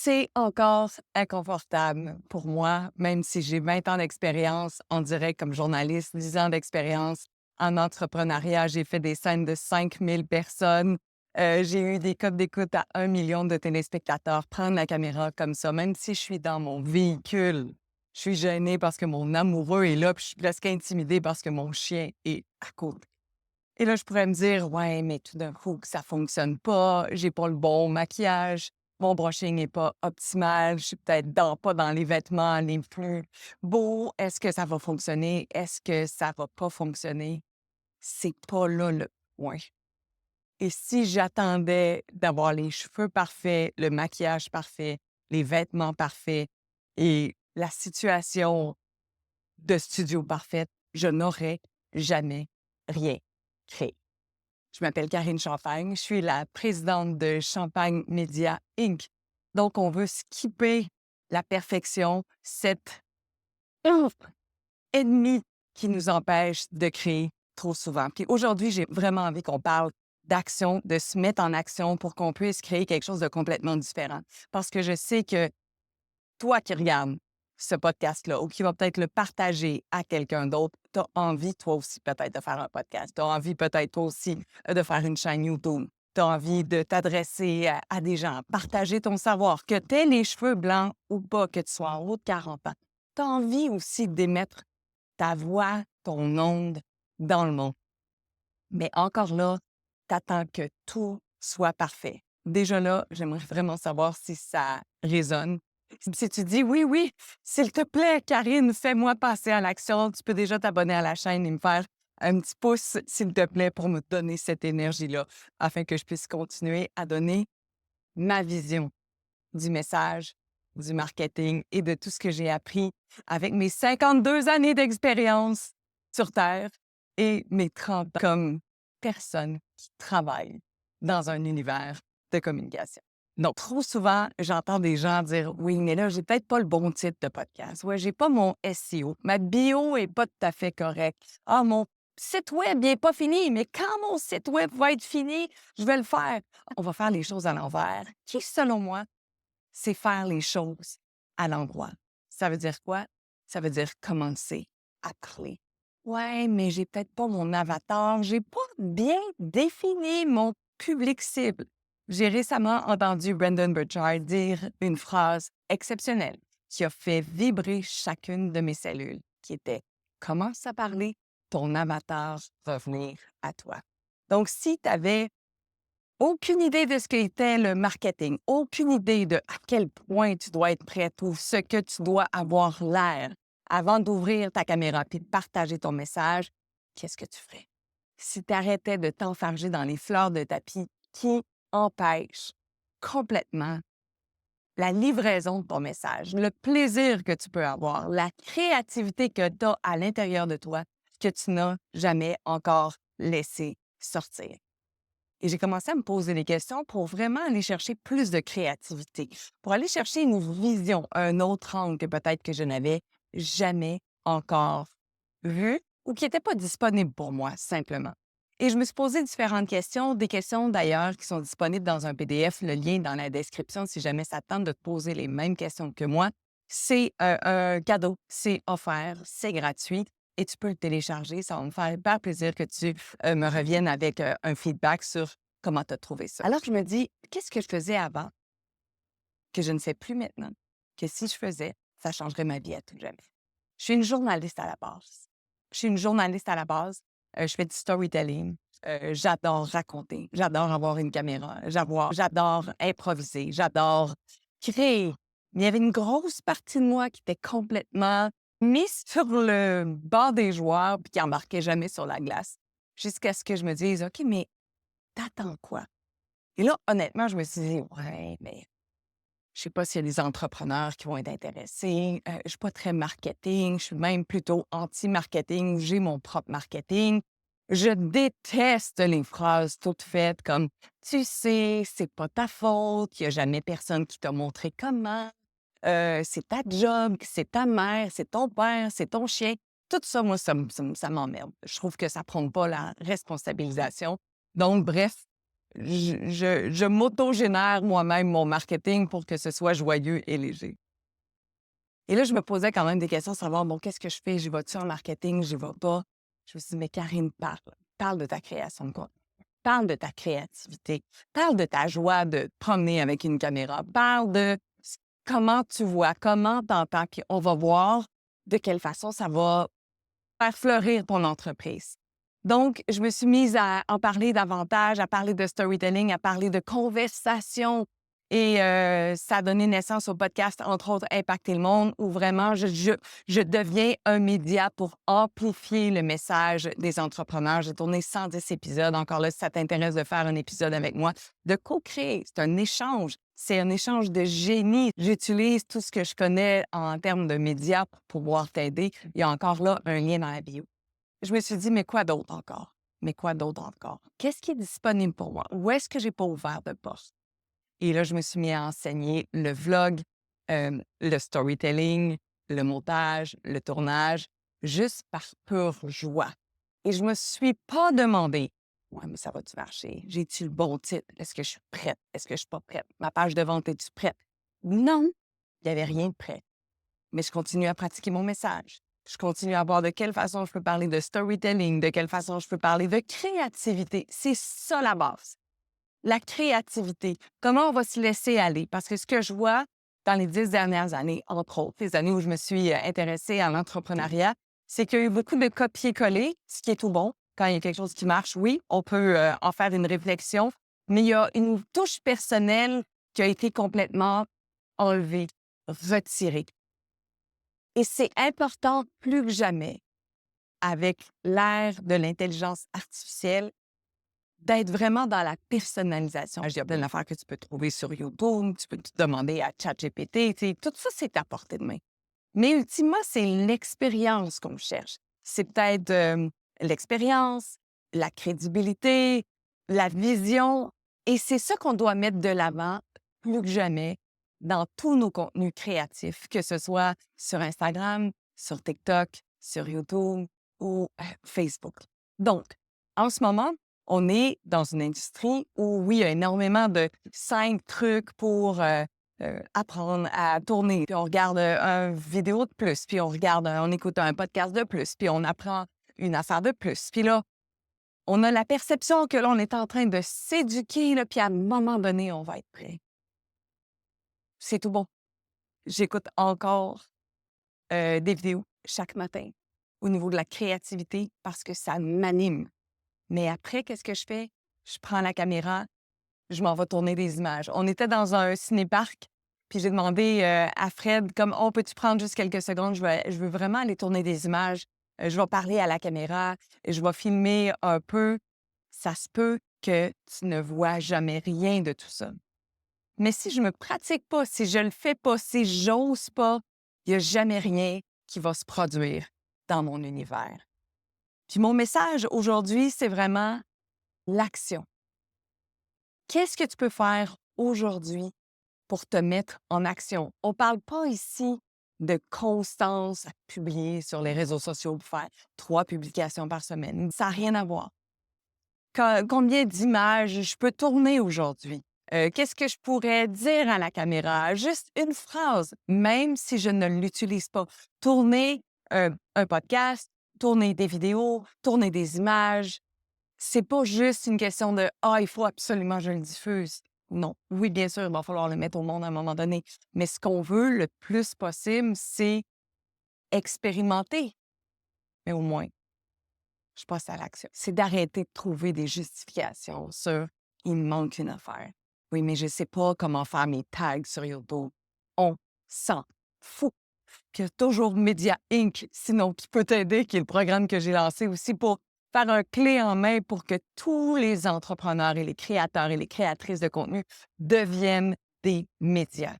C'est encore inconfortable pour moi, même si j'ai 20 ans d'expérience en direct comme journaliste, 10 ans d'expérience en entrepreneuriat. J'ai fait des scènes de 5 000 personnes. J'ai eu des codes d'écoute à 1 million de téléspectateurs. Prendre la caméra comme ça, même si je suis dans mon véhicule, je suis gênée parce que mon amoureux est là, puis je suis presque intimidée parce que mon chien est à côté. Et là, je pourrais me dire, ouais, mais tout d'un coup, que ça fonctionne pas, j'ai pas le bon maquillage, mon brushing n'est pas optimal, je suis peut-être pas dans les vêtements les plus beaux. Est-ce que ça va fonctionner? Est-ce que ça va pas fonctionner? C'est pas là le point. Et si j'attendais d'avoir les cheveux parfaits, le maquillage parfait, les vêtements parfaits et la situation de studio parfaite, je n'aurais jamais rien créé. Je m'appelle Karine Champagne, je suis la présidente de Champagne Media Inc. Donc, on veut skipper la perfection, cet ennemi qui nous empêche de créer trop souvent. Puis aujourd'hui, j'ai vraiment envie qu'on parle d'action, de se mettre en action pour qu'on puisse créer quelque chose de complètement différent. Parce que je sais que toi qui regardes ce podcast-là ou qui va peut-être le partager à quelqu'un d'autre, tu as envie, toi aussi, peut-être de faire un podcast. Tu as envie, peut-être, toi aussi, de faire une chaîne YouTube. Tu as envie de t'adresser à des gens, partager ton savoir, que tu aies les cheveux blancs ou pas, que tu sois en haut de 40 ans. Tu as envie aussi d'émettre ta voix, ton onde dans le monde. Mais encore là, tu attends que tout soit parfait. Déjà là, j'aimerais vraiment savoir si ça résonne. Si tu dis oui, oui, s'il te plaît, Karine, fais-moi passer à l'action, tu peux déjà t'abonner à la chaîne et me faire un petit pouce, s'il te plaît, pour me donner cette énergie-là, afin que je puisse continuer à donner ma vision du message, du marketing et de tout ce que j'ai appris avec mes 52 années d'expérience sur Terre et mes 30 ans comme personne qui travaille dans un univers de communication. Donc, trop souvent, j'entends des gens dire oui, mais là, j'ai peut-être pas le bon titre de podcast. Ouais, j'ai pas mon SEO. Ma bio est pas tout à fait correcte. Ah, mon site web n'est pas fini, mais quand mon site web va être fini, je vais le faire. On va faire les choses à l'envers, qui, selon moi, c'est faire les choses à l'endroit. Ça veut dire quoi? Ça veut dire commencer à créer. Ouais, mais j'ai peut-être pas mon avatar, j'ai pas bien défini mon public cible. J'ai récemment entendu Brandon Burchard dire une phrase exceptionnelle qui a fait vibrer chacune de mes cellules, qui était commence à parler, ton avatar va venir à toi. Donc, si tu avais aucune idée de ce qu'était le marketing, aucune idée de à quel point tu dois être prête ou ce que tu dois avoir l'air avant d'ouvrir ta caméra puis de partager ton message, qu'est-ce que tu ferais? Si tu arrêtais de t'enfarger dans les fleurs de tapis qui empêchent complètement la livraison de ton message, le plaisir que tu peux avoir, la créativité que tu as à l'intérieur de toi que tu n'as jamais encore laissé sortir. Et j'ai commencé à me poser des questions pour vraiment aller chercher plus de créativité, pour aller chercher une vision, un autre angle que peut-être que je n'avais jamais encore vu ou qui n'était pas disponible pour moi, simplement. Et je me suis posé différentes questions, des questions d'ailleurs qui sont disponibles dans un PDF, le lien est dans la description si jamais ça te tente de te poser les mêmes questions que moi. C'est un cadeau, c'est offert, c'est gratuit et tu peux le télécharger. Ça va me faire hyper plaisir que tu me reviennes avec un feedback sur comment tu as trouvé ça. Alors, je me dis, qu'est-ce que je faisais avant que je ne fais plus maintenant, que si je faisais, ça changerait ma vie à tout jamais? Je suis une journaliste à la base. Je suis une journaliste à la base. Je fais du storytelling. J'adore raconter. J'adore avoir une caméra. J'adore improviser. J'adore créer. Mais il y avait une grosse partie de moi qui était complètement mise sur le bord des joueurs puis qui embarquait jamais sur la glace. Jusqu'à ce que je me dise, OK, mais t'attends quoi? Et là, honnêtement, je me suis dit, ouais, mais je sais pas s'il y a des entrepreneurs qui vont être intéressés. Je suis pas très marketing, je suis même plutôt anti-marketing, j'ai mon propre marketing. Je déteste les phrases toutes faites comme «Tu sais, c'est pas ta faute, il y a jamais personne qui t'a montré comment, c'est ta job, c'est ta mère, c'est ton père, c'est ton chien». Tout ça, moi, ça m'emmerde. Je trouve que ça prône pas la responsabilisation. Donc bref, je m'auto-génère moi-même mon marketing pour que ce soit joyeux et léger. Et là, je me posais quand même des questions, savoir, bon, qu'est-ce que je fais? J'y vais-tu en marketing? J'y vais pas? Je me suis dit, mais Karine, parle. Parle de ta création de contenu. Parle de ta créativité. Parle de ta joie de te promener avec une caméra. Parle de comment tu vois, comment tu entends. Puis on va voir de quelle façon ça va faire fleurir ton entreprise. Donc, je me suis mise à en parler davantage, à parler de storytelling, à parler de conversation. Et ça a donné naissance au podcast, entre autres, Impacter le monde, où vraiment je deviens un média pour amplifier le message des entrepreneurs. J'ai tourné 110 épisodes. Encore là, si ça t'intéresse de faire un épisode avec moi, de co-créer, c'est un échange. C'est un échange de génie. J'utilise tout ce que je connais en termes de médias pour pouvoir t'aider. Il y a encore là un lien dans la bio. Je me suis dit, mais quoi d'autre encore? Mais quoi d'autre encore? Qu'est-ce qui est disponible pour moi? Où est-ce que j'ai pas ouvert de porte? Et là, je me suis mis à enseigner le vlog, le storytelling, le montage, le tournage, juste par pure joie. Et je me suis pas demandé, ouais, mais ça va-tu marcher? J'ai-tu le bon titre? Est-ce que je suis prête? Est-ce que je suis pas prête? Ma page de vente, est-tu prête? Non, il n'y avait rien de prêt. Mais je continue à pratiquer mon message. Je continue à voir de quelle façon je peux parler de storytelling, de quelle façon je peux parler de créativité. C'est ça la base. La créativité. Comment on va se laisser aller? Parce que ce que je vois dans les 10 dernières années, entre autres, les années où je me suis intéressée à l'entrepreneuriat, c'est qu'il y a eu beaucoup de copier-coller, ce qui est tout bon. Quand il y a quelque chose qui marche, oui, on peut en faire une réflexion, mais il y a une touche personnelle qui a été complètement enlevée, retirée. Et c'est important plus que jamais, avec l'ère de l'intelligence artificielle, d'être vraiment dans la personnalisation. Il y a plein d'affaires que tu peux trouver sur YouTube, tu peux tout demander à ChatGPT, tu sais, tout ça, c'est à portée de main. Mais ultimement, c'est l'expérience qu'on cherche. C'est peut-être l'expérience, la crédibilité, la vision. Et c'est ça qu'on doit mettre de l'avant plus que jamais dans tous nos contenus créatifs, que ce soit sur Instagram, sur TikTok, sur YouTube ou Facebook. Donc, en ce moment, on est dans une industrie où, oui, il y a énormément de 5 trucs pour apprendre à tourner. Puis on regarde une vidéo de plus, puis on écoute un podcast de plus, puis on apprend une affaire de plus. Puis là, on a la perception que là, on est en train de s'éduquer, là, puis à un moment donné, on va être prêt. C'est tout bon. J'écoute encore des vidéos chaque matin au niveau de la créativité parce que ça m'anime. Mais après, qu'est-ce que je fais? Je prends la caméra, je m'en vais tourner des images. On était dans un ciné-parc, puis j'ai demandé à Fred, comme, oh, peux-tu prendre juste quelques secondes? Je veux vraiment aller tourner des images. Je vais parler à la caméra, je vais filmer un peu. Ça se peut que tu ne vois jamais rien de tout ça. Mais si je me pratique pas, si je le fais pas, si j'ose pas, il n'y a jamais rien qui va se produire dans mon univers. Puis mon message aujourd'hui, c'est vraiment l'action. Qu'est-ce que tu peux faire aujourd'hui pour te mettre en action? On ne parle pas ici de constance à publier sur les réseaux sociaux pour faire 3 publications par semaine. Ça n'a rien à voir. Combien d'images je peux tourner aujourd'hui? Qu'est-ce que je pourrais dire à la caméra? Juste une phrase, même si je ne l'utilise pas. Tourner un podcast, tourner des vidéos, tourner des images. C'est pas juste une question de « Ah, il faut absolument que je le diffuse ». Non. Oui, bien sûr, il va falloir le mettre au monde à un moment donné. Mais ce qu'on veut le plus possible, c'est expérimenter. Mais au moins, je passe à l'action. C'est d'arrêter de trouver des justifications sur il me manque une affaire. Oui, mais je ne sais pas comment faire mes tags sur YouTube. On s'en fout. Puis il y a toujours Media Inc., sinon qui peut t'aider, qui est le programme que j'ai lancé aussi pour faire un clé en main pour que tous les entrepreneurs et les créateurs et les créatrices de contenu deviennent des médias.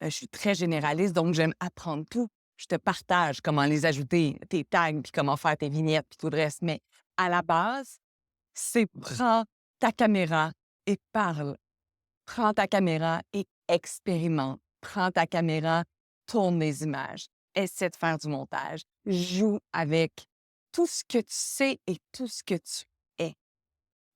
Je suis très généraliste, donc j'aime apprendre tout. Je te partage comment les ajouter, tes tags, puis comment faire tes vignettes, puis tout le reste. Mais à la base, c'est prends ta caméra et parle. Prends ta caméra et expérimente. Prends ta caméra, tourne des images. Essaie de faire du montage. Joue avec tout ce que tu sais et tout ce que tu es.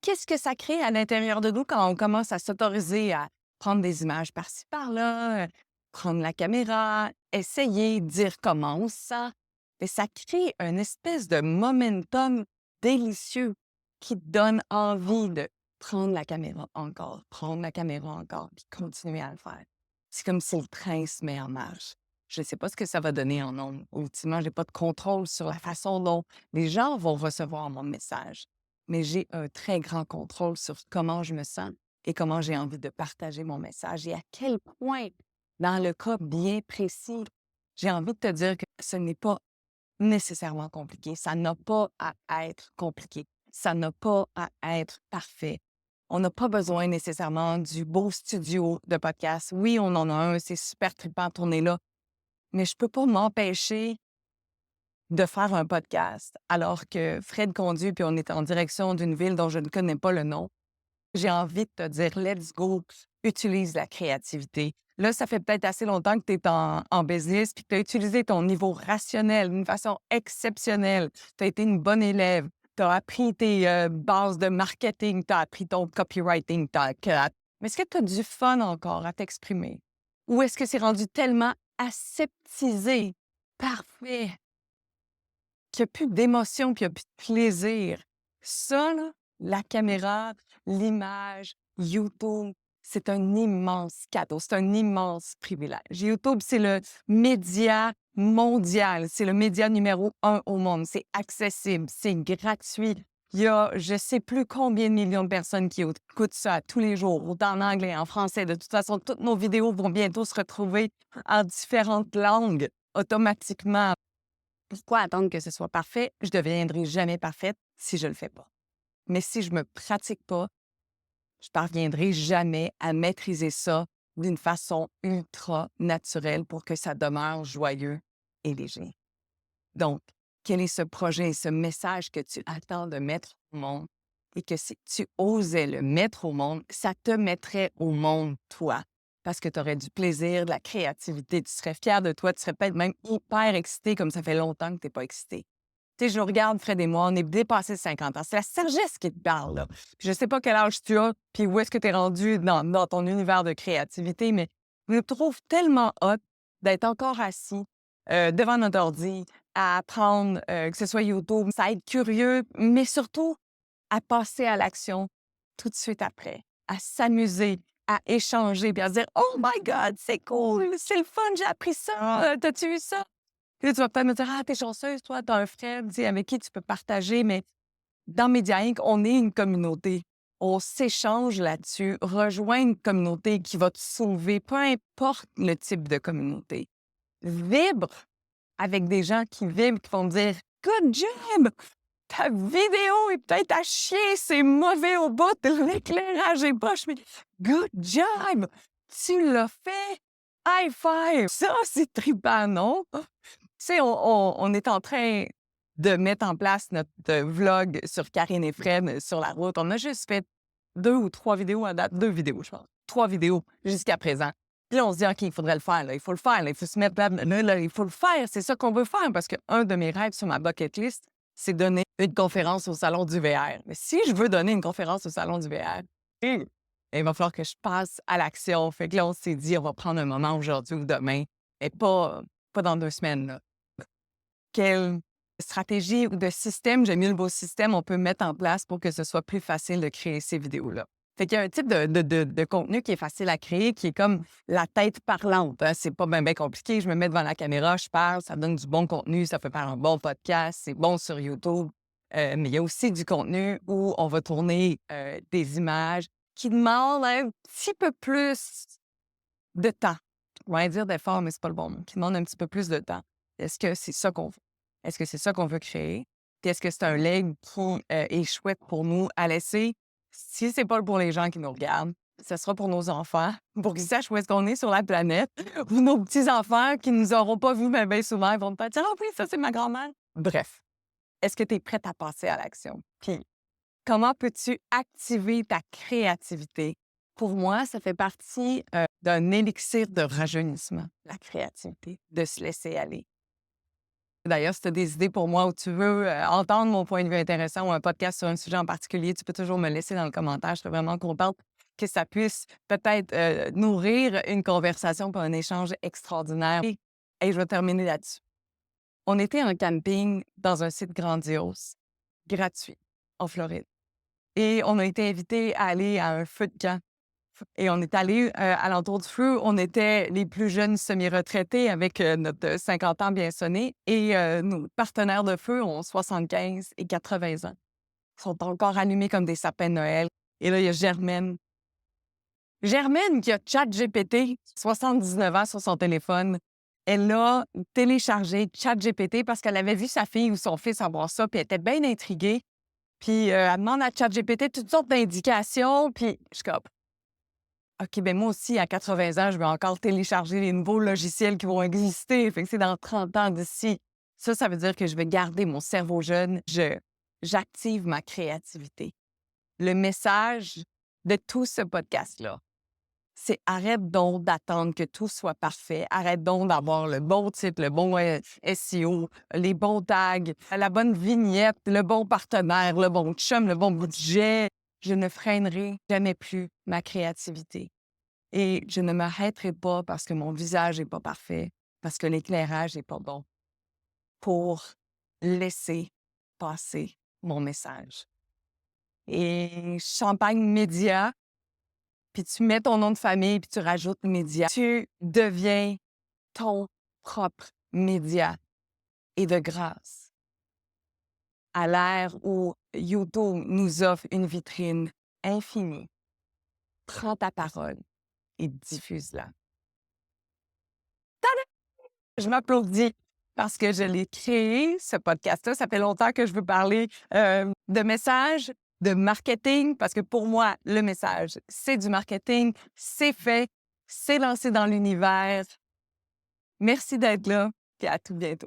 qu'est-ce que ça crée à l'intérieur de nous quand on commence à s'autoriser à prendre des images par-ci, par-là, prendre la caméra, essayer, dire comment ça. Et ça crée une espèce de momentum délicieux qui donne envie de prendre la caméra encore, puis continuer à le faire. C'est comme si le train se met en marche. Je ne sais pas ce que ça va donner en ondes. Ultimement, je n'ai pas de contrôle sur la façon dont les gens vont recevoir mon message, mais j'ai un très grand contrôle sur comment je me sens et comment j'ai envie de partager mon message et à quel point, dans le cas bien précis, j'ai envie de te dire que ce n'est pas nécessairement compliqué. Ça n'a pas à être compliqué. Ça n'a pas à être parfait. On n'a pas besoin nécessairement du beau studio de podcast. Oui, on en a un, c'est super trippant de tourner là, mais je ne peux pas m'empêcher de faire un podcast alors que Fred conduit puis on est en direction d'une ville dont je ne connais pas le nom. J'ai envie de te dire, let's go, utilise la créativité. Là, ça fait peut-être assez longtemps que tu es en business puis que tu as utilisé ton niveau rationnel d'une façon exceptionnelle. Tu as été une bonne élève. Tu as appris tes bases de marketing, tu as appris ton copywriting. Mais est-ce que tu as du fun encore à t'exprimer? Ou est-ce que c'est rendu tellement aseptisé, parfait, qu'il n'y a plus d'émotion puis il n'y a plus de plaisir? Ça, là, la caméra, l'image, YouTube, c'est un immense cadeau, c'est un immense privilège. YouTube, c'est le média mondial, c'est le média numéro 1 au monde. C'est accessible, c'est gratuit. Il y a je ne sais plus combien de millions de personnes qui écoutent ça tous les jours, autant en anglais, en français. De toute façon, toutes nos vidéos vont bientôt se retrouver en différentes langues automatiquement. Pourquoi attendre que ce soit parfait? Je ne deviendrai jamais parfaite si je ne le fais pas. Mais si je ne me pratique pas, je ne parviendrai jamais à maîtriser ça d'une façon ultra naturelle pour que ça demeure joyeux et léger. Donc, quel est ce projet, ce message que tu attends de mettre au monde et que si tu osais le mettre au monde, ça te mettrait au monde, toi, parce que tu aurais du plaisir, de la créativité, tu serais fier de toi, tu serais peut-être même hyper excité comme ça fait longtemps que tu n'es pas excité. Tu sais, je nous regarde, Fred et moi, on est dépassé 50 ans. C'est la sagesse qui te parle, là. Puis je sais pas quel âge tu as, puis où est-ce que tu es rendu dans ton univers de créativité, mais je me trouve tellement hot d'être encore assis devant notre ordi, à apprendre, que ce soit YouTube, ça à être curieux, mais surtout à passer à l'action tout de suite après, à s'amuser, à échanger, puis à se dire «Oh my God, c'est cool, c'est le fun, j'ai appris ça, t'as-tu vu ça?» Puis là, tu vas peut-être me dire «Ah, t'es chanceuse, toi, t'as un frère, tu sais, avec qui tu peux partager», mais dans Média Inc., on est une communauté. On s'échange là-dessus. Rejoins une communauté qui va te sauver, peu importe le type de communauté. Vibre avec des gens qui vibrent, qui vont te dire «Good job! Ta vidéo est peut-être à chier, c'est mauvais au bout, l'éclairage est poche, mais good job! Tu l'as fait! High five! Ça, c'est trippant, non?» Tu sais, on est en train de mettre en place notre vlog sur Karine et Fred sur la route. On a juste fait 2 ou 3 vidéos à date. 2 vidéos, je pense. 3 vidéos jusqu'à présent. Puis là, on se dit, OK, il faudrait le faire, là. Il faut le faire, là. Il faut se mettre là, il faut le faire. C'est ça qu'on veut faire parce qu'un de mes rêves sur ma bucket list, c'est donner une conférence au Salon du VR. Mais si je veux donner une conférence au Salon du VR, il va falloir que je passe à l'action. Fait que là, on s'est dit, on va prendre un moment aujourd'hui ou demain, et pas dans 2 semaines, là. Quelle stratégie ou de système, j'aime mieux le beau système, on peut mettre en place pour que ce soit plus facile de créer ces vidéos-là. Fait qu'il y a un type de contenu qui est facile à créer, qui est comme la tête parlante, hein. C'est pas bien compliqué. Je me mets devant la caméra, je parle, ça donne du bon contenu, ça peut faire un bon podcast, c'est bon sur YouTube. Mais il y a aussi du contenu où on va tourner des images qui demandent un petit peu plus de temps. On va dire d'effort, mais c'est pas le bon mot. Qui demandent un petit peu plus de temps. Est-ce que c'est ça qu'on veut? Est-ce que c'est ça qu'on veut créer? Puis est-ce que c'est un leg qui est chouette pour nous à laisser? Si c'est pas pour les gens qui nous regardent, ce sera pour nos enfants, pour qu'ils sachent où est-ce qu'on est sur la planète, ou nos petits-enfants qui nous auront pas vus bien souvent, ils vont peut-être dire «Ah oui, ça, c'est ma grand-mère». Bref, est-ce que tu es prête à passer à l'action? Puis comment peux-tu activer ta créativité? Pour moi, ça fait partie d'un élixir de rajeunissement, la créativité, de se laisser aller. D'ailleurs, si tu as des idées pour moi ou tu veux entendre mon point de vue intéressant ou un podcast sur un sujet en particulier, tu peux toujours me laisser dans le commentaire. Je serais vraiment contente que ça puisse peut-être nourrir une conversation pour un échange extraordinaire. Et je vais terminer là-dessus. On était en camping dans un site grandiose, gratuit, en Floride. Et on a été invités à aller à un feu de camp. Et on est allés alentour du feu. On était les plus jeunes semi-retraités avec notre 50 ans bien sonné. Et nos partenaires de feu ont 75 et 80 ans. Ils sont encore allumés comme des sapins de Noël. Et là, il y a Germaine. Germaine qui a ChatGPT, 79 ans sur son téléphone. Elle a téléchargé ChatGPT parce qu'elle avait vu sa fille ou son fils avoir ça, puis elle était bien intriguée. Puis elle demande à ChatGPT toutes sortes d'indications, puis je suis comme OK, ben moi aussi, à 80 ans, je vais encore télécharger les nouveaux logiciels qui vont exister. Fait que c'est dans 30 ans d'ici. Ça veut dire que je vais garder mon cerveau jeune. J'active ma créativité. Le message de tout ce podcast-là, c'est arrête donc d'attendre que tout soit parfait. Arrête donc d'avoir le bon titre, le bon SEO, les bons tags, la bonne vignette, le bon partenaire, le bon chum, le bon budget. Je ne freinerai jamais plus ma créativité. Et je ne m'arrêterai pas parce que mon visage n'est pas parfait, parce que l'éclairage n'est pas bon, pour laisser passer mon message. Et Champagne Média, puis tu mets ton nom de famille, puis tu rajoutes média. Tu deviens ton propre média. Et de grâce, à l'ère où YouTube nous offre une vitrine infinie, prends ta parole et diffuse-la. Je m'applaudis parce que je l'ai créé, ce podcast-là. Ça fait longtemps que je veux parler de message, de marketing, parce que pour moi, le message, c'est du marketing, c'est fait, c'est lancé dans l'univers. Merci d'être là, et à tout bientôt.